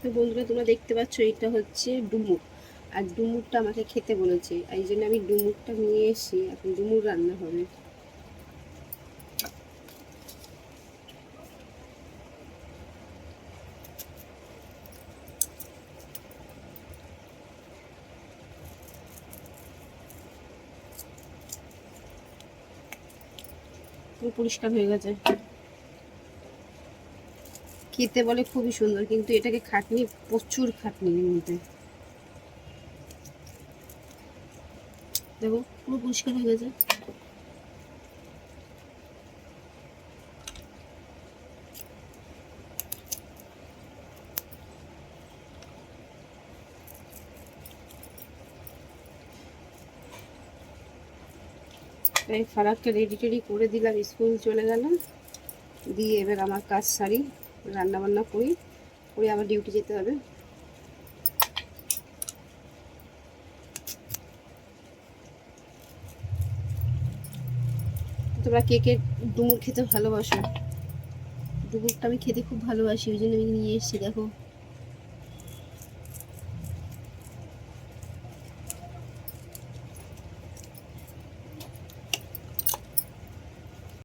তো বন্ধুরা তোমরা দেখতে পাচ্ছ এটা হচ্ছে ডুমুর, আর ডুমুরটা আমাকে খেতে বলেছে, এই জন্য আমি ডুমুরটা নিয়ে এসেছি। এখন ডুমুর রান্না হবে। পরিষ্কার হয়ে গেছে। খেতে বলে খুবই সুন্দর, কিন্তু এটাকে খাটনি, প্রচুর খাটনি এর মধ্যে। দেখো পুরো পরিষ্কার হয়ে গেছে। তাই ফারাককে রেডি টেডি করে দিলাম, স্কুল চলে গেল। দিয়ে এবার আমার কাজ সারি, রান্না বান্না করি, করে আবার ডিউটি যেতে হবে। তোমরা কে কে ডুমুর খেতে ভালোবাসো? ডুমুরটা আমি খেতে খুব ভালোবাসি, ওই জন্য আমি নিয়ে এসেছি। দেখো